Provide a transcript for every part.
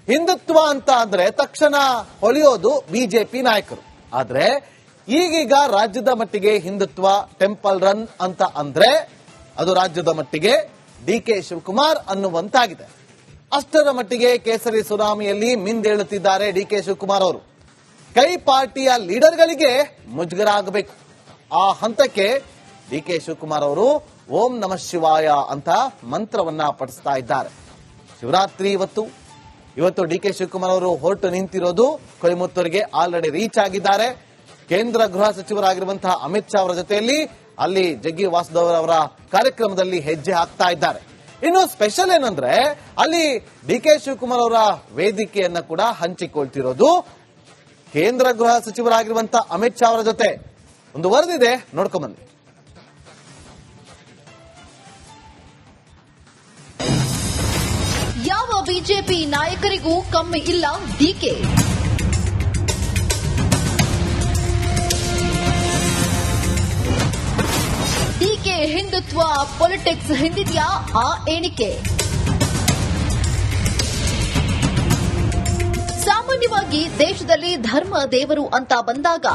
ಹಿಂದುತ್ವ ಅಂತ ಅಂದ್ರೆ ತಕ್ಷಣ ಹೊಳೆಯೋದು ಬಿಜೆಪಿ ನಾಯಕರು. ಆದ್ರೆ ಈಗೀಗ ರಾಜ್ಯದ ಮಟ್ಟಿಗೆ ಹಿಂದುತ್ವ ಟೆಂಪಲ್ ರನ್ ಅಂತ ಅಂದ್ರೆ ಅದು ರಾಜ್ಯದ ಮಟ್ಟಿಗೆ ಡಿಕೆ ಶಿವಕುಮಾರ್ ಅನ್ನುವಂತಾಗಿದೆ. ಅಷ್ಟರ ಮಟ್ಟಿಗೆ ಕೇಸರಿ ಸುನಾಮಿಯಲ್ಲಿ ಮಿಂದೇಳುತ್ತಿದ್ದಾರೆ ಡಿಕೆ ಶಿವಕುಮಾರ್ ಅವರು. ಕೈ ಪಾರ್ಟಿಯ ಲೀಡರ್ಗಳಿಗೆ ಮುಜುಗರ ಆಗಬೇಕು. ಆ ಹಂತಕ್ಕೆ ಡಿಕೆ ಶಿವಕುಮಾರ್ ಅವರು ಓಂ ನಮಃ ಶಿವಾಯ ಅಂತ ಮಂತ್ರವನ್ನ ಪಠಿಸ್ತಾ ಇದ್ದಾರೆ. ಶಿವರಾತ್ರಿ ಇವತ್ತು ಡಿಕೆ ಶಿವಕುಮಾರ್ ಅವರು ಹೊರಟು ನಿಂತಿರೋದು ಕೊಯಮತ್ತೂರಿಗೆ ಆಲ್ರೆಡಿ ರೀಚ್ ಆಗಿದ್ದಾರೆ. ಕೇಂದ್ರ ಗೃಹ ಸಚಿವರಾಗಿರುವಂತಹ ಅಮಿತ್ ಶಾ ಅವರ ಜೊತೆಯಲ್ಲಿ ಅಲ್ಲಿ ಜಗ್ಗಿ ವಾಸುದೇವ್ ಅವರ ಕಾರ್ಯಕ್ರಮದಲ್ಲಿ ಹೆಜ್ಜೆ ಹಾಕ್ತಾ ಇದ್ದಾರೆ. ಇನ್ನು ಸ್ಪೆಷಲ್ ಏನಂದ್ರೆ ಅಲ್ಲಿ ಡಿಕೆ ಶಿವಕುಮಾರ್ ಅವರ ವೇದಿಕೆಯನ್ನ ಕೂಡ ಹಂಚಿಕೊಳ್ತಿರೋದು ಕೇಂದ್ರ ಗೃಹ ಸಚಿವರಾಗಿರುವಂತಹ ಅಮಿತ್ ಶಾ ಅವರ ಜೊತೆ. ಒಂದು ವರದಿದೆ, ನೋಡ್ಕೊಂಡ್ಬನ್ನಿ. ಯಾವ ಬಿಜೆಪಿ ನಾಯಕರಿಗೂ ಕಮ್ಮಿ ಇಲ್ಲ ಡಿಕೆ. ಡಿಕೆ ಹಿಂದುತ್ವ ಪೊಲಿಟಿಕ್ಸ್ ಹಿಂದಿದೆಯಾ ಆ ಎಣಿಕೆ? ಸಾಮಾನ್ಯವಾಗಿ ದೇಶದಲ್ಲಿ ಧರ್ಮ ದೇವರು ಅಂತ ಬಂದಾಗ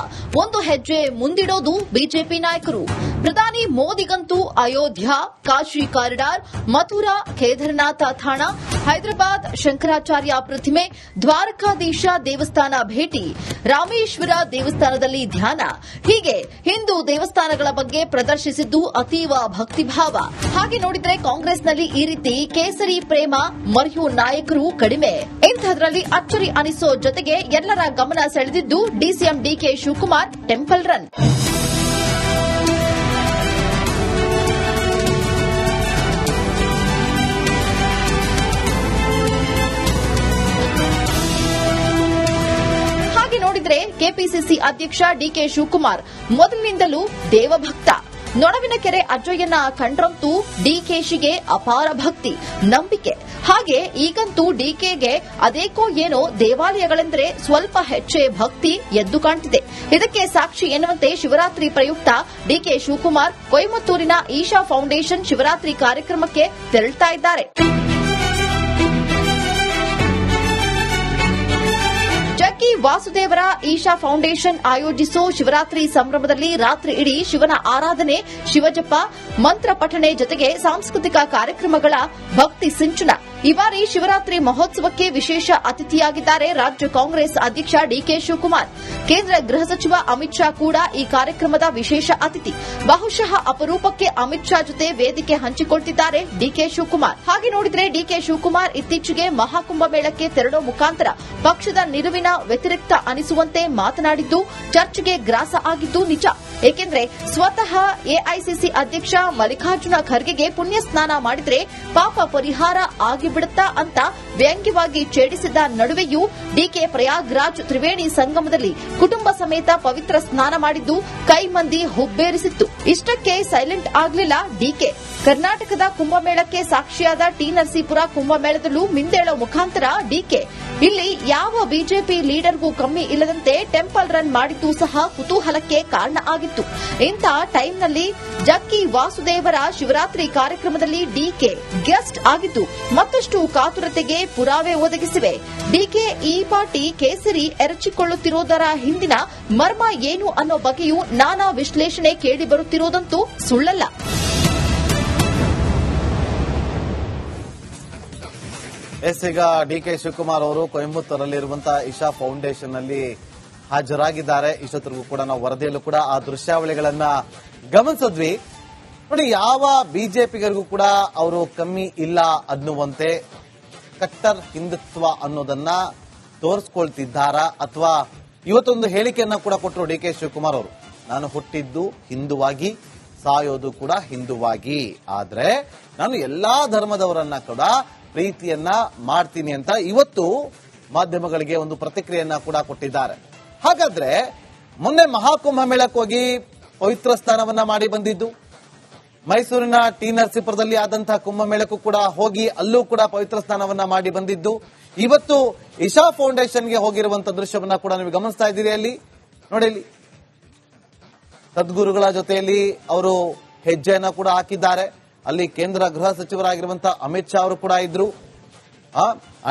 ಒಂದು ಹೆಜ್ಜೆ ಮುಂದಿಡೋದು ಬಿಜೆಪಿ ನಾಯಕರು. ಪ್ರಧಾನಿ ಮೋದಿಗಂತೂ ಅಯೋಧ್ಯ, ಕಾಶಿ ಕಾರಿಡಾರ್, ಮಥುರಾ, ಕೇದಾರನಾಥ ಥಾಣ, ಹೈದರಾಬಾದ್ ಶಂಕರಾಚಾರ್ಯ ಪ್ರತಿಮೆ, ದ್ವಾರಕಾಧೀಶ ದೇವಸ್ಥಾನ ಭೇಟಿ, ರಾಮೇಶ್ವರ ದೇವಸ್ಥಾನದಲ್ಲಿ ಧ್ಯಾನ, ಹೀಗೆ ಹಿಂದೂ ದೇವಸ್ಥಾನಗಳ ಬಗ್ಗೆ ಪ್ರದರ್ಶಿಸಿದ್ದು ಅತೀವ ಭಕ್ತಿಭಾವ. ಹಾಗೆ ನೋಡಿದ್ರೆ ಕಾಂಗ್ರೆಸ್ನಲ್ಲಿ ಈ ರೀತಿ ಕೇಸರಿ ಪ್ರೇಮ ಮರೆಯುವ ನಾಯಕರು ಕಡಿಮೆ. ಇಂಥದ್ರಲ್ಲಿ ಅಚ್ಚರಿ ಅನಿಸೋ ಜೊತೆಗೆ ಎಲ್ಲರ ಗಮನ ಸೆಳೆದಿದ್ದು DCM DK Shivakumar temple run. ಹಾಗೆ ನೋಡಿದ್ರೆ ಕೆಪಿಸಿಸಿ ಅಧ್ಯಕ್ಷ ಡಿಕೆ ಶಿವಕುಮಾರ್ ಮೊದಲಿನಿಂದಲೂ ದೇವಭಕ್ತ. ನೊಣವಿನ ಕೆರೆ ಅಜ್ಜಯ್ಯನ ಕಂಡ್ರಂತೂ ಡಿಕೆಶಿಗೆ ಅಪಾರ ಭಕ್ತಿ, ನಂಬಿಕೆ. ಹಾಗೆ ಈಗಂತೂ ಡಿಕೆಗೆ ಅದೇಕೋ ಏನೋ ದೇವಾಲಯಗಳೆಂದರೆ ಸ್ವಲ್ಪ ಹೆಚ್ಚೇ ಭಕ್ತಿ ಎದ್ದು ಕಾಣ್ತಿದೆ. ಇದಕ್ಕೆ ಸಾಕ್ಷಿ ಎನ್ನುವಂತೆ ಶಿವರಾತ್ರಿ ಪ್ರಯುಕ್ತ ಡಿಕೆ ಶಿವಕುಮಾರ್ ಕೊಯಮತ್ತೂರಿನ ಈಶಾ ಫೌಂಡೇಶನ್ ಶಿವರಾತ್ರಿ ಕಾರ್ಯಕ್ರಮಕ್ಕೆ ತೆರಳುತ್ತಾ ಇದ್ದಾರೆ. ಜಗ್ಗಿ ವಾಸುದೇವರ ಈಶಾ ಫೌಂಡೇಶನ್ ಆಯೋಜಿಸೋ ಶಿವರಾತ್ರಿ ಸಂಭ್ರಮದಲ್ಲಿ ರಾತ್ರಿ ಇಡೀ ಶಿವನ ಆರಾಧನೆ, ಶಿವಜಪ, ಮಂತ್ರ ಪಠಣೆ ಜೊತೆಗೆ ಸಾಂಸ್ಕೃತಿಕ ಕಾರ್ಯಕ್ರಮಗಳ ಭಕ್ತಿ ಸಿಂಚನ. ಈ ಬಾರಿ ಶಿವರಾತ್ರಿ ಮಹೋತ್ಸವಕ್ಕೆ ವಿಶೇಷ ಅತಿಥಿಯಾಗಿದ್ದಾರೆ ರಾಜ್ಯ ಕಾಂಗ್ರೆಸ್ ಅಧ್ಯಕ್ಷ ಡಿಕೆ ಶಿವಕುಮಾರ್. ಕೇಂದ್ರ ಗೃಹ ಸಚಿವ ಅಮಿತ್ ಶಾ ಕೂಡ ಈ ಕಾರ್ಯಕ್ರಮದ ವಿಶೇಷ ಅತಿಥಿ. ಬಹುಶಃ ಅಪರೂಪಕ್ಕೆ ಅಮಿತ್ ಶಾ ಜೊತೆ ವೇದಿಕೆ ಹಂಚಿಕೊಳ್ತಿದ್ದಾರೆ ಡಿಕೆ ಶಿವಕುಮಾರ್. ಹಾಗೆ ನೋಡಿದ್ರೆ ಡಿಕೆ ಶಿವಕುಮಾರ್ ಇತ್ತೀಚೆಗೆ ಮಹಾಕುಂಭಮೇಳಕ್ಕೆ ತೆರಳೋ ಮುಖಾಂತರ ಪಕ್ಷದ ನಿಲುವಿನ ವ್ಯತಿರಿಕ್ತ ಅನಿಸುವಂತೆ ಮಾತನಾಡಿದ್ದು ಚರ್ಚೆಗೆ ಗ್ರಾಸ ಆಗಿದ್ದು ನಿಜ. ಏಕೆಂದ್ರೆ ಸ್ವತಃ ಎಐಸಿಸಿ ಅಧ್ಯಕ್ಷ ಮಲ್ಲಿಕಾರ್ಜುನ ಖರ್ಗೆಗೆ ಪುಣ್ಯ ಸ್ನಾನ ಮಾಡಿದ್ರೆ ಪಾಪ ಪರಿಹಾರ ಆಗಿಬಿಡುತ್ತಾ ಅಂತ ವ್ಯಂಗ್ಯವಾಗಿ ಛೇಡಿಸಿದ ನಡುವೆಯೂ ಡಿಕೆ ಪ್ರಯಾಗ್ರಾಜ್ ತ್ರಿವೇಣಿ ಸಂಗಮದಲ್ಲಿ ಕುಟುಂಬ ಸಮೇತ ಪವಿತ್ರ ಸ್ನಾನ ಮಾಡಿದ್ದು ಕೈ ಮಂದಿ ಹುಬ್ಬೇರಿಸಿತ್ತು. ಇಷ್ಟಕ್ಕೆ ಸೈಲೆಂಟ್ ಆಗಲಿಲ್ಲ ಡಿಕೆ. ಕರ್ನಾಟಕದ ಕುಂಭಮೇಳಕ್ಕೆ ಸಾಕ್ಷಿಯಾದ ಟಿ ನರಸೀಪುರ ಕುಂಭಮೇಳದಲ್ಲೂ ಮಿಂದೇಳೋ ಮುಖಾಂತರ ಡಿಕೆ ಇಲ್ಲಿ ಯಾವ ಬಿಜೆಪಿ ಲೀಡರ್ಗೂ ಕಮ್ಮಿ ಇಲ್ಲದಂತೆ ಟೆಂಪಲ್ ರನ್ ಮಾಡಿದ್ದು ಸಹ ಕುತೂಹಲಕ್ಕೆ ಕಾರಣ ಆಗಿತ್ತು. ಇಂಥ ಟೈಮ್ನಲ್ಲಿ ಜಗ್ಗಿ ವಾಸುದೇವರ ಶಿವರಾತ್ರಿ ಕಾರ್ಯಕ್ರಮದಲ್ಲಿ ಡಿಕೆ ಗೆಸ್ಟ್ ಆಗಿದ್ದು ಮತ್ತಷ್ಟು ಕಾತುರತೆಗೆ ಪುರಾವೆ ಒದಗಿಸಿವೆ. ಡಿಕೆ ಈ ಪಾರ್ಟಿ ಕೇಸರಿ ಎರಚಿಕೊಳ್ಳುತ್ತಿರುವುದರ ಹಿಂದಿನ ಮರ್ಮ ಏನು ಅನ್ನೋ ಬಗ್ಗೆಯೂ ನಾನಾ ವಿಶ್ಲೇಷಣೆ ಕೇಳಿಬರುತ್ತಿರುವುದಂತೂ ಸುಳ್ಳಲ್ಲ. ಈಗ ಡಿಕೆ ಶಿವಕುಮಾರ್ ಅವರು ಕೊಯಮತ್ತೂರಲ್ಲಿರುವಂತಹ ಇಶಾ ಫೌಂಡೇಶನ್ ನಲ್ಲಿ ಹಾಜರಾಗಿದ್ದಾರೆ. ಇಷ್ಟೊತ್ತಿಗೂ ಕೂಡ ನಾವು ವರದಿಯಲ್ಲೂ ಕೂಡ ಆ ದೃಶ್ಯಾವಳಿಗಳನ್ನ ಗಮನಿಸಿದ್ವಿ. ನೋಡಿ, ಯಾವ ಬಿಜೆಪಿಗರಿಗೂ ಕೂಡ ಅವರು ಕಮ್ಮಿ ಇಲ್ಲ ಅನ್ನುವಂತೆ ಕಟ್ಟರ್ ಹಿಂದುತ್ವ ಅನ್ನೋದನ್ನ ತೋರಿಸ್ಕೊಳ್ತಿದ್ದಾರಾ ಅಥವಾ ಇವತ್ತೊಂದು ಹೇಳಿಕೆಯನ್ನ ಕೂಡ ಕೊಟ್ಟರು ಡಿಕೆ ಶಿವಕುಮಾರ್ ಅವರು. ನಾನು ಹುಟ್ಟಿದ್ದು ಹಿಂದುವಾಗಿ, ಸಾಯೋದು ಕೂಡ ಹಿಂದುವಾಗಿ, ಆದ್ರೆ ನಾನು ಎಲ್ಲಾ ಧರ್ಮದವರನ್ನ ಕೂಡ ಪ್ರೀತಿಯನ್ನ ಮಾಡ್ತೀನಿ ಅಂತ ಇವತ್ತು ಮಾಧ್ಯಮಗಳಿಗೆ ಒಂದು ಪ್ರತಿಕ್ರಿಯೆಯನ್ನ ಕೂಡ ಕೊಟ್ಟಿದ್ದಾರೆ. ಹಾಗಾದ್ರೆ ಮೊನ್ನೆ ಮಹಾಕುಂಭ ಮೇಳಕ್ಕೆ ಹೋಗಿ ಪವಿತ್ರ ಸ್ನಾನವನ್ನ ಮಾಡಿ ಬಂದಿದ್ದು, ಮೈಸೂರಿನ ಟಿ ನರಸೀಪುರದಲ್ಲಿ ಆದಂತಹ ಕುಂಭಮೇಳಕ್ಕೂ ಕೂಡ ಹೋಗಿ ಅಲ್ಲೂ ಕೂಡ ಪವಿತ್ರ ಸ್ನಾನವನ್ನ ಮಾಡಿ ಬಂದಿದ್ದು, ಇವತ್ತು ಇಶಾ ಫೌಂಡೇಶನ್ಗೆ ಹೋಗಿರುವಂತಹ ದೃಶ್ಯವನ್ನ ಕೂಡ ನೀವು ಗಮನಿಸ್ತಾ ಇದ್ದೀರಿ. ಅಲ್ಲಿ ನೋಡಿ, ಸದ್ಗುರುಗಳ ಜೊತೆಯಲ್ಲಿ ಅವರು ಹೆಜ್ಜೆಯನ್ನ ಕೂಡ ಹಾಕಿದ್ದಾರೆ. ಅಲ್ಲಿ ಕೇಂದ್ರ ಗೃಹ ಸಚಿವರಾಗಿರುವಂತಹ ಅಮಿತ್ ಶಾ ಅವರು ಕೂಡ ಇದ್ರು.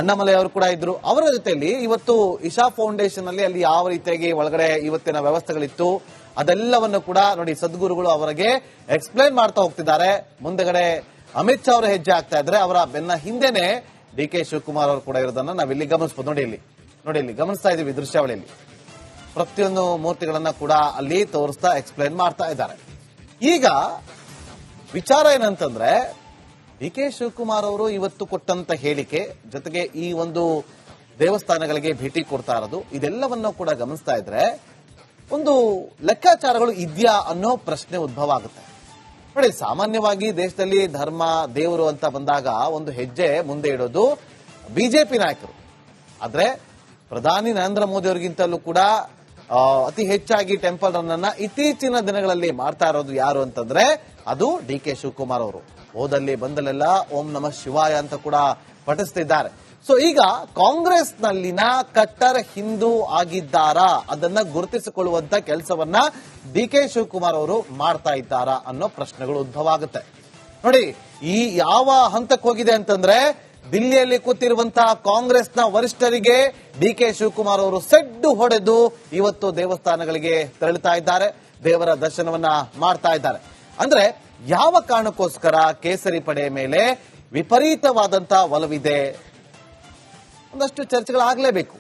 ಅಣ್ಣಾಮಲೈ ಅವರು ಕೂಡ ಇದ್ರು. ಅವರ ಜೊತೆಯಲ್ಲಿ ಇವತ್ತು ಇಶಾ ಫೌಂಡೇಶನ್ ಅಲ್ಲಿ ಯಾವ ರೀತಿಯಾಗಿ ಒಳಗಡೆ ಇವತ್ತಿನ ವ್ಯವಸ್ಥೆಗಳಿತ್ತು ಅದೆಲ್ಲವನ್ನು ಕೂಡ ನೋಡಿ ಸದ್ಗುರುಗಳು ಅವರಿಗೆ ಎಕ್ಸ್ಪ್ಲೈನ್ ಮಾಡ್ತಾ ಹೋಗ್ತಿದ್ದಾರೆ. ಮುಂದೆಗಡೆ ಅಮಿತ್ ಶಾ ಅವರ ಹೆಜ್ಜೆ ಆಗ್ತಾ ಇದ್ರೆ ಅವರ ಬೆನ್ನ ಹಿಂದೆನೆ ಡಿ ಕೆ ಶಿವಕುಮಾರ್ ಅವರು ಕೂಡ ಇರೋದನ್ನ ನಾವಿಲ್ಲಿ ಗಮನಿಸಬಹುದು. ನೋಡಿ ಇಲ್ಲಿ ಗಮನಿಸ್ತಾ ಇದೀವಿ ದೃಶ್ಯಾವಳಿಯಲ್ಲಿ ಪ್ರತಿಯೊಂದು ಮೂರ್ತಿಗಳನ್ನ ಕೂಡ ಅಲ್ಲಿ ತೋರಿಸ್ತಾ ಎಕ್ಸ್ಪ್ಲೈನ್ ಮಾಡ್ತಾ ಇದ್ದಾರೆ. ಈಗ ವಿಚಾರ ಏನಂತಂದ್ರೆ ಡಿ ಕೆ ಶಿವಕುಮಾರ್ ಅವರು ಇವತ್ತು ಕೊಟ್ಟಂತ ಹೇಳಿಕೆ ಜೊತೆಗೆ ಈ ಒಂದು ದೇವಸ್ಥಾನಗಳಿಗೆ ಭೇಟಿ ಕೊಡ್ತಾ ಇರೋದು ಇದೆಲ್ಲವನ್ನೂ ಕೂಡ ಗಮನಿಸ್ತಾ ಇದ್ರೆ ಒಂದು ಲೆಕ್ಕಾಚಾರಗಳು ಇದೆಯಾ ಅನ್ನೋ ಪ್ರಶ್ನೆ ಉದ್ಭವ ಆಗುತ್ತೆ. ನೋಡಿ, ಸಾಮಾನ್ಯವಾಗಿ ದೇಶದಲ್ಲಿ ಧರ್ಮ ದೇವರು ಅಂತ ಬಂದಾಗ ಒಂದು ಹೆಜ್ಜೆ ಮುಂದೆ ಇಡೋದು ಬಿಜೆಪಿ ನಾಯಕರು. ಆದ್ರೆ ಪ್ರಧಾನಿ ನರೇಂದ್ರ ಮೋದಿ ಅವರಿಗಿಂತಲೂ ಕೂಡ ಅತಿ ಹೆಚ್ಚಾಗಿ ಟೆಂಪಲ್ ರನ್ ಅನ್ನ ಇತ್ತೀಚಿನ ದಿನಗಳಲ್ಲಿ ಮಾಡ್ತಾ ಇರೋದು ಯಾರು ಅಂತಂದ್ರೆ ಅದು ಡಿ ಕೆ ಶಿವಕುಮಾರ್ ಅವರು. ಹೋದಲ್ಲಿ ಬಂದಲೆಲ್ಲ ಓಂ ನಮಃ ಶಿವಾಯ ಅಂತ ಕೂಡ ಪಠಿಸ್ತಿದ್ದಾರೆ. ಸೊ ಈಗ ಕಾಂಗ್ರೆಸ್ನಲ್ಲಿನ ಕಟ್ಟರ್ ಹಿಂದೂ ಆಗಿದ್ದಾರಾ ಅದನ್ನ ಗುರುತಿಸಿಕೊಳ್ಳುವಂತ ಕೆಲಸವನ್ನ ಡಿ ಕೆ ಶಿವಕುಮಾರ್ ಅವರು ಮಾಡ್ತಾ ಇದ್ದಾರಾ ಅನ್ನೋ ಪ್ರಶ್ನೆಗಳು ಉದ್ಭವ ಆಗುತ್ತೆ. ನೋಡಿ, ಈ ಯಾವ ಹಂತಕ್ಕೆ ಹೋಗಿದೆ ಅಂತಂದ್ರೆ ದಿಲ್ಲಿಯಲ್ಲಿ ಕೂತಿರುವಂತಹ ಕಾಂಗ್ರೆಸ್ನ ವರಿಷ್ಠರಿಗೆ ಡಿ ಕೆ ಶಿವಕುಮಾರ್ ಅವರು ಸೆಡ್ಡು ಹೊಡೆದು ಇವತ್ತು ದೇವಸ್ಥಾನಗಳಿಗೆ ತೆರಳುತ್ತಾ ಇದ್ದಾರೆ, ದೇವರ ದರ್ಶನವನ್ನ ಮಾಡ್ತಾ ಇದ್ದಾರೆ. ಅಂದ್ರೆ ಯಾವ ಕಾರಣಕ್ಕೋಸ್ಕರ ಕೇಸರಿ ಪಡೆ ಮೇಲೆ ವಿಪರೀತವಾದಂತಹ ಒಲವಿದೆ, ಒಂದಷ್ಟು ಚರ್ಚೆಗಳಾಗಲೇಬೇಕು.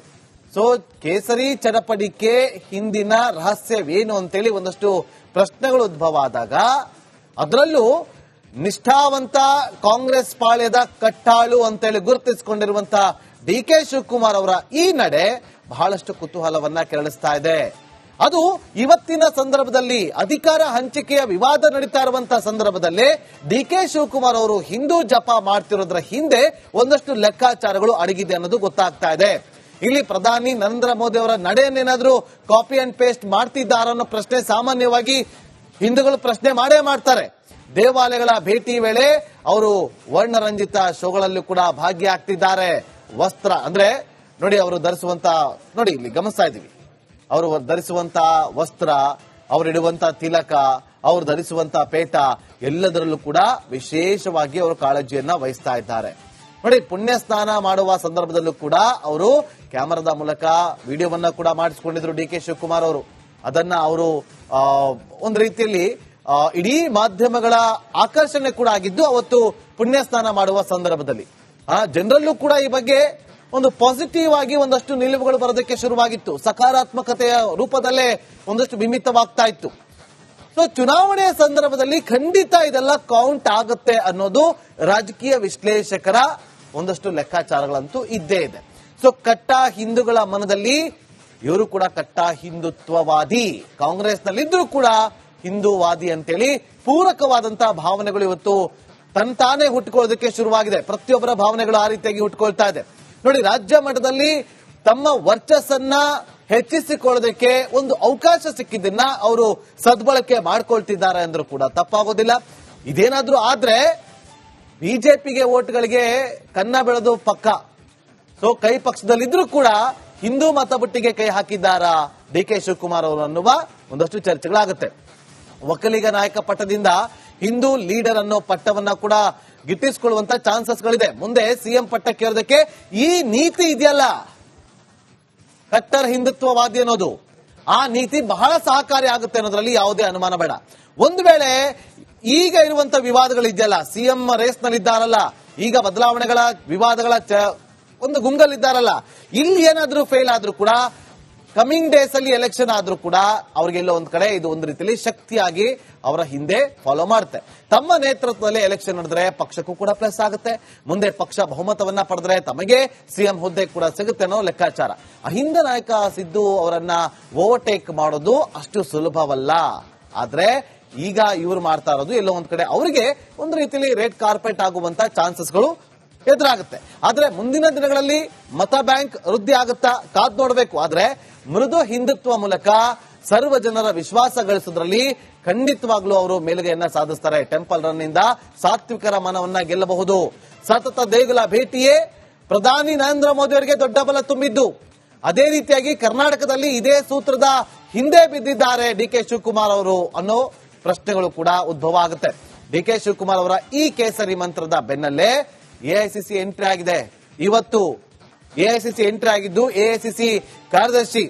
ಸೊ ಕೇಸರಿ ಚಡಪಡಿಕೆ ಹಿಂದಿನ ರಹಸ್ಯವೇನು ಅಂತೇಳಿ ಒಂದಷ್ಟು ಪ್ರಶ್ನೆಗಳು ಉದ್ಭವ ಆದಾಗ ಅದರಲ್ಲೂ ನಿಷ್ಠಾವಂತ ಕಾಂಗ್ರೆಸ್ ಪಾಳ್ಯದ ಕಟ್ಟಾಳು ಅಂತೇಳಿ ಗುರುತಿಸಿಕೊಂಡಿರುವಂತಹ ಡಿ ಕೆ ಶಿವಕುಮಾರ್ ಅವರ ಈ ನಡೆ ಬಹಳಷ್ಟು ಕುತೂಹಲವನ್ನ ಕೆರಳಿಸ್ತಾ ಇದೆ. ಅದು ಇವತ್ತಿನ ಸಂದರ್ಭದಲ್ಲಿ ಅಧಿಕಾರ ಹಂಚಿಕೆಯ ವಿವಾದ ನಡೀತಾ ಇರುವಂತಹ ಸಂದರ್ಭದಲ್ಲಿ ಡಿ ಕೆ ಶಿವಕುಮಾರ್ ಅವರು ಹಿಂದೂ ಜಪ ಮಾಡ್ತಿರೋದ್ರ ಹಿಂದೆ ಒಂದಷ್ಟು ಲೆಕ್ಕಾಚಾರಗಳು ಅಡಗಿದೆ ಅನ್ನೋದು ಗೊತ್ತಾಗ್ತಾ ಇದೆ. ಇಲ್ಲಿ ಪ್ರಧಾನಿ ನರೇಂದ್ರ ಮೋದಿ ಅವರ ನಡೆಯನ್ನೇನಾದ್ರೂ ಕಾಪಿ ಅಂಡ್ ಪೇಸ್ಟ್ ಮಾಡ್ತಿದ್ದಾರ ಅನ್ನೋ ಪ್ರಶ್ನೆ ಸಾಮಾನ್ಯವಾಗಿ ಹಿಂದೂಗಳು ಪ್ರಶ್ನೆ ಮಾಡೇ ಮಾಡ್ತಾರೆ. ದೇವಾಲಯಗಳ ಭೇಟಿ ವೇಳೆ ಅವರು ವರ್ಣರಂಜಿತ ಶೋಗಳಲ್ಲೂ ಕೂಡ ಭಾಗಿಯಾಗ್ತಿದ್ದಾರೆ. ವಸ್ತ್ರ ಅಂದ್ರೆ ನೋಡಿ, ಅವರು ಧರಿಸುವಂತ ನೋಡಿ ಇಲ್ಲಿ ಗಮನಿಸ್ತಾ ಇದ್ದೀವಿ, ಅವರು ಧರಿಸುವಂತ ವಸ್ತ್ರ, ಅವರಿಡುವಂತ ತಿಲಕ, ಅವರು ಧರಿಸುವಂತ ಪೇಟ ಎಲ್ಲದರಲ್ಲೂ ಕೂಡ ವಿಶೇಷವಾಗಿ ಅವರು ಕಾಳಜಿಯನ್ನ ವಹಿಸ್ತಾ ಇದ್ದಾರೆ. ನೋಡಿ, ಪುಣ್ಯ ಸ್ನಾನ ಮಾಡುವ ಸಂದರ್ಭದಲ್ಲೂ ಕೂಡ ಅವರು ಕ್ಯಾಮರಾದ ಮೂಲಕ ವಿಡಿಯೋವನ್ನ ಕೂಡ ಮಾಡಿಸಿಕೊಂಡಿದ್ರು ಡಿ ಕೆ ಶಿವಕುಮಾರ್ ಅವರು. ಅದನ್ನ ಅವರು ಒಂದು ರೀತಿಯಲ್ಲಿ ಇಡೀ ಮಾಧ್ಯಮಗಳ ಆಕರ್ಷಣೆ ಕೂಡ ಆಗಿದ್ದು ಅವತ್ತು ಪುಣ್ಯ ಸ್ನಾನ ಮಾಡುವ ಸಂದರ್ಭದಲ್ಲಿ ಜನರಲ್ಲೂ ಕೂಡ ಈ ಬಗ್ಗೆ ಒಂದು ಪಾಸಿಟಿವ್ ಆಗಿ ಒಂದಷ್ಟು ನಿಲುವುಗಳು ಬರೋದಕ್ಕೆ ಶುರುವಾಗಿತ್ತು. ಸಕಾರಾತ್ಮಕತೆಯ ರೂಪದಲ್ಲೇ ಒಂದಷ್ಟು ಬಿಂಬಿತವಾಗ್ತಾ ಇತ್ತು. ಸೊ ಚುನಾವಣೆಯ ಸಂದರ್ಭದಲ್ಲಿ ಖಂಡಿತ ಇದೆಲ್ಲ ಕೌಂಟ್ ಆಗುತ್ತೆ ಅನ್ನೋದು ರಾಜಕೀಯ ವಿಶ್ಲೇಷಕರ ಒಂದಷ್ಟು ಲೆಕ್ಕಾಚಾರಗಳಂತೂ ಇದ್ದೇ ಇದೆ. ಸೊ ಕಟ್ಟ ಹಿಂದೂಗಳ ಮನದಲ್ಲಿ ಇವರು ಕೂಡ ಕಟ್ಟ ಹಿಂದುತ್ವವಾದಿ, ಕಾಂಗ್ರೆಸ್ನಲ್ಲಿದ್ರೂ ಕೂಡ ಹಿಂದೂವಾದಿ ಅಂತೇಳಿ ಪೂರಕವಾದಂತಹ ಭಾವನೆಗಳು ಇವತ್ತು ತಂತಾನೇ ಹುಟ್ಟುಕೊಳ್ಳೋದಕ್ಕೆ ಶುರುವಾಗಿದೆ. ಪ್ರತಿಯೊಬ್ಬರ ಭಾವನೆಗಳು ಆ ರೀತಿಯಾಗಿ ಹುಟ್ಟುಕೊಳ್ತಾ ಇದೆ. ನೋಡಿ, ರಾಜ್ಯ ಮಟ್ಟದಲ್ಲಿ ತಮ್ಮ ವರ್ಚಸ್ಸನ್ನ ಹೆಚ್ಚಿಸಿಕೊಳ್ಳೋದಕ್ಕೆ ಒಂದು ಅವಕಾಶ ಸಿಕ್ಕಿದ್ದನ್ನ ಅವರು ಸದ್ಬಳಕೆ ಮಾಡ್ಕೊಳ್ತಿದ್ದಾರೆ ಅಂದ್ರೂ ಕೂಡ ತಪ್ಪಾಗೋದಿಲ್ಲ. ಇದೇನಾದ್ರೂ ಆದ್ರೆ ಬಿಜೆಪಿಗೆ ಓಟ್ಗಳಿಗೆ ಕನ್ನ ಬೆಳೆದು ಪಕ್ಕ. ಸೊ ಕೈ ಪಕ್ಷದಲ್ಲಿದ್ರೂ ಕೂಡ ಹಿಂದೂ ಮತಬುಟ್ಟಿಗೆ ಕೈ ಹಾಕಿದ್ದಾರಾ ಡಿ ಕೆ ಶಿವಕುಮಾರ್ ಅವರು ಅನ್ನುವ ಒಂದಷ್ಟು ಚರ್ಚೆಗಳಾಗುತ್ತೆ. ಒಕ್ಕಲಿಗ ನಾಯಕ ಪಟ್ಟದಿಂದ ಹಿಂದೂ ಲೀಡರ್ ಅನ್ನೋ ಪಟ್ಟವನ್ನ ಕೂಡ ಗಿಟ್ಟಿಸಿಕೊಳ್ಳುವಂತ ಚಾನ್ಸಸ್ಗಳಿದೆ. ಮುಂದೆ ಸಿಎಂ ಪಟ್ಟಕ್ಕೇರೋದಕ್ಕೆ ಈ ನೀತಿ ಇದೆಯಲ್ಲ, ಕಟ್ಟರ್ ಹಿಂದುತ್ವವಾದಿ ಅನ್ನೋದು, ಆ ನೀತಿ ಬಹಳ ಸಹಕಾರಿ ಆಗುತ್ತೆ ಅನ್ನೋದ್ರಲ್ಲಿ ಯಾವುದೇ ಅನುಮಾನ ಬೇಡ. ಒಂದು ವೇಳೆ ಈಗ ಇರುವಂತ ವಿವಾದಗಳಿದೆಯಲ್ಲ, ಸಿಎಂ ರೇಸ್ ನಲ್ಲಿದ್ದಾರಲ್ಲ, ಈಗ ಬದಲಾವಣೆಗಳ ವಿವಾದಗಳ ಒಂದು ಗುಂಗಲ್ಲಿದ್ದಾರಲ್ಲ, ಇಲ್ಲಿ ಏನಾದ್ರೂ ಫೇಲ್ ಆದ್ರೂ ಕೂಡ ಕಮಿಂಗ್ ಡೇಸ್ ಅಲ್ಲಿ ಎಲೆಕ್ಷನ್ ಆದ್ರೂ ಕೂಡ ಅವ್ರಿಗೆಲ್ಲ ಒಂದ್ ಕಡೆ ಇದು ಒಂದು ರೀತಿಯಲ್ಲಿ ಶಕ್ತಿಯಾಗಿ ಅವರ ಹಿಂದೆ ಫಾಲೋ ಮಾಡುತ್ತೆ. ತಮ್ಮ ನೇತೃತ್ವದಲ್ಲಿ ಎಲೆಕ್ಷನ್ ನಡೆದ್ರೆ ಪಕ್ಷಕ್ಕೂ ಕೂಡ ಪ್ಲಸ್ ಆಗುತ್ತೆ. ಮುಂದೆ ಪಕ್ಷ ಬಹುಮತವನ್ನ ಪಡೆದ್ರೆ ತಮಗೆ ಸಿಎಂ ಹುದ್ದೆ ಕೂಡ ಸಿಗುತ್ತೆ ಅನ್ನೋ ಲೆಕ್ಕಾಚಾರ. ಅಹಿಂದ ನಾಯಕ ಸಿದ್ದು ಅವರನ್ನ ಓವರ್ಟೇಕ್ ಮಾಡೋದು ಅಷ್ಟು ಸುಲಭವಲ್ಲ. ಆದ್ರೆ ಈಗ ಇವರು ಮಾಡ್ತಾ ಇರೋದು ಎಲ್ಲೋ ಒಂದ್ ಕಡೆ ಅವರಿಗೆ ಒಂದು ರೀತಿಯಲ್ಲಿ ರೆಡ್ ಕಾರ್ಪೆಟ್ ಆಗುವಂತ ಚಾನ್ಸಸ್ಗಳು ಎದುರಾಗುತ್ತೆ. ಆದ್ರೆ ಮುಂದಿನ ದಿನಗಳಲ್ಲಿ ಮತ ಬ್ಯಾಂಕ್ ವೃದ್ಧಿ ಆಗುತ್ತಾ ಕಾದ್ ನೋಡಬೇಕು. ಆದ್ರೆ ಮೃದು ಹಿಂದುತ್ವ ಮೂಲಕ ಸರ್ವ ಜನರ ವಿಶ್ವಾಸ ಗಳಿಸೋದ್ರಲ್ಲಿ ಖಂಡಿತವಾಗ್ಲೂ ಅವರು ಮೇಲುಗೈಯನ್ನ ಸಾಧಿಸ್ತಾರೆ. ಟೆಂಪಲ್ ರನ್ ನಿಂದ ಸಾತ್ವಿಕರ ಮನವನ್ನ ಗೆಲ್ಲಬಹುದು. ಸತತ ದೇಗುಲ ಭೇಟಿಯೇ ಪ್ರಧಾನಿ ನರೇಂದ್ರ ಮೋದಿ ಅವರಿಗೆ ದೊಡ್ಡ ಬಲ ತುಂಬಿದ್ದು. ಅದೇ ರೀತಿಯಾಗಿ ಕರ್ನಾಟಕದಲ್ಲಿ ಇದೇ ಸೂತ್ರದ ಹಿಂದೆ ಬಿದ್ದಿದ್ದಾರೆ ಡಿ ಕೆ ಶಿವಕುಮಾರ್ ಅವರು ಅನ್ನೋ ಪ್ರಶ್ನೆಗಳು ಕೂಡ ಉದ್ಭವ ಆಗುತ್ತೆ. ಡಿ ಕೆ ಶಿವಕುಮಾರ್ ಅವರ ಈ ಕೇಸರಿ ಮಂತ್ರದ ಬೆನ್ನಲ್ಲೇ ಎಐಸಿಸಿ ಎಂಟ್ರಿ ಆಗಿದೆ. ಇವತ್ತು ಎಐಸಿಸಿ ಎಂಟ್ರಿ ಆಗಿದ್ದು ಎಐಸಿಸಿ ಕಾರ್ಯದರ್ಶಿ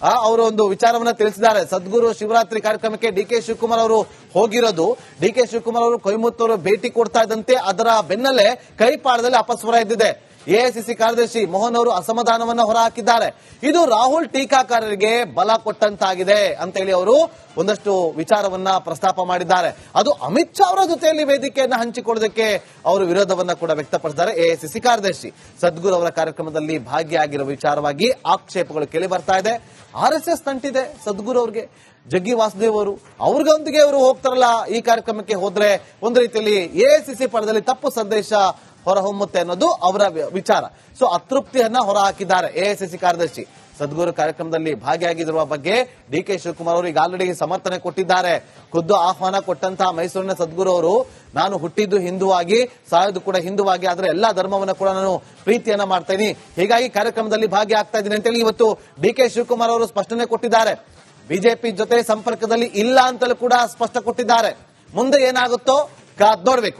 ಅವರು ಒಂದು ವಿಚಾರವನ್ನ ತಿಳಿಸಿದ್ದಾರೆ. ಸದ್ಗುರು ಶಿವರಾತ್ರಿ ಕಾರ್ಯಕ್ರಮಕ್ಕೆ ಡಿಕೆ ಶಿವಕುಮಾರ್ ಅವರು ಹೋಗಿರೋದು. ಡಿಕೆ ಶಿವಕುಮಾರ್ ಅವರು ಕೊಯಮತ್ತೂರು ಭೇಟಿ ಕೊಡ್ತಾ ಇದ್ದಂತೆ ಅದರ ಬೆನ್ನಲ್ಲೇ ಕೈಪಾಳದಲ್ಲಿ ಅಪಸ್ವರ ಎದ್ದಿದೆ. ಎಐಸಿಸಿ ಕಾರ್ಯದರ್ಶಿ ಮೋಹನ್ ಅವರು ಅಸಮಾಧಾನವನ್ನ ಹೊರಹಾಕಿದ್ದಾರೆ. ಇದು ರಾಹುಲ್ ಟೀಕಾಕಾರರಿಗೆ ಬಲ ಕೊಟ್ಟಂತಾಗಿದೆ ಅಂತ ಹೇಳಿ ಅವರು ಒಂದಷ್ಟು ವಿಚಾರವನ್ನ ಪ್ರಸ್ತಾಪ ಮಾಡಿದ್ದಾರೆ. ಅದು ಅಮಿತ್ ಶಾ ಅವರ ಜೊತೆಯಲ್ಲಿ ವೇದಿಕೆಯನ್ನ ಹಂಚಿಕೊಳ್ಳೋದಕ್ಕೆ ಅವರು ವಿರೋಧವನ್ನ ಕೂಡ ವ್ಯಕ್ತಪಡಿಸಿದ್ದಾರೆ. ಎಐಸಿಸಿ ಕಾರ್ಯದರ್ಶಿ ಸದ್ಗುರು ಅವರ ಕಾರ್ಯಕ್ರಮದಲ್ಲಿ ಭಾಗಿಯಾಗಿರುವ ವಿಚಾರವಾಗಿ ಆಕ್ಷೇಪಗಳು ಕೇಳಿ ಬರ್ತಾ ಇದೆ. ಆರ್ಎಸ್ಎಸ್ ನಂಟಿದೆ ಸದ್ಗುರು ಅವ್ರಿಗೆ. ಜಗ್ಗಿ ವಾಸುದೇವ್ ಅವರು ಅವ್ರಿಗೊಂದಿಗೆ ಅವರು ಹೋಗ್ತಾರಲ್ಲ ಈ ಕಾರ್ಯಕ್ರಮಕ್ಕೆ ಹೋದ್ರೆ ಒಂದು ರೀತಿಯಲ್ಲಿ ಎಐಸಿಸಿ ಪರದಲ್ಲಿ ತಪ್ಪು ಸಂದೇಶ ಹೊರಹೊಮ್ಮುತ್ತೆ ಅನ್ನೋದು ಅವರ ವಿಚಾರ. ಸೊ ಅತೃಪ್ತಿಯನ್ನ ಹೊರಹಾಕಿದ್ದಾರೆ ಎಐಸಿಸಿ ಕಾರ್ಯದರ್ಶಿ. ಸದ್ಗುರು ಕಾರ್ಯಕ್ರಮದಲ್ಲಿ ಭಾಗಿಯಾಗಿರುವ ಬಗ್ಗೆ ಡಿಕೆ ಶಿವಕುಮಾರ್ ಅವರು ಈಗ ಆಲ್ರೆಡಿ ಸಮರ್ಥನೆ ಕೊಟ್ಟಿದ್ದಾರೆ. ಖುದ್ದು ಆಹ್ವಾನ ಕೊಟ್ಟಂತಹ ಮೈಸೂರಿನ ಸದ್ಗುರು ಅವರು, ನಾನು ಹುಟ್ಟಿದ್ದು ಹಿಂದುವಾಗಿ ಸಾಯೋದು ಕೂಡ ಹಿಂದುವಾಗಿ, ಆದ್ರೆ ಎಲ್ಲಾ ಧರ್ಮವನ್ನ ಕೂಡ ನಾನು ಪ್ರೀತಿಯನ್ನ ಮಾಡ್ತೇನೆ, ಹೀಗಾಗಿ ಕಾರ್ಯಕ್ರಮದಲ್ಲಿ ಭಾಗಿಯಾಗ್ತಾ ಇದ್ದೀನಿ ಅಂತೇಳಿ ಇವತ್ತು ಡಿಕೆ ಶಿವಕುಮಾರ್ ಅವರು ಸ್ಪಷ್ಟನೆ ಕೊಟ್ಟಿದ್ದಾರೆ. ಬಿಜೆಪಿ ಜೊತೆ ಸಂಪರ್ಕದಲ್ಲಿ ಇಲ್ಲ ಅಂತಲೂ ಕೂಡ ಸ್ಪಷ್ಟ ಕೊಟ್ಟಿದ್ದಾರೆ. ಮುಂದೆ ಏನಾಗುತ್ತೋ ಕಾದ್ ನೋಡ್ಬೇಕು.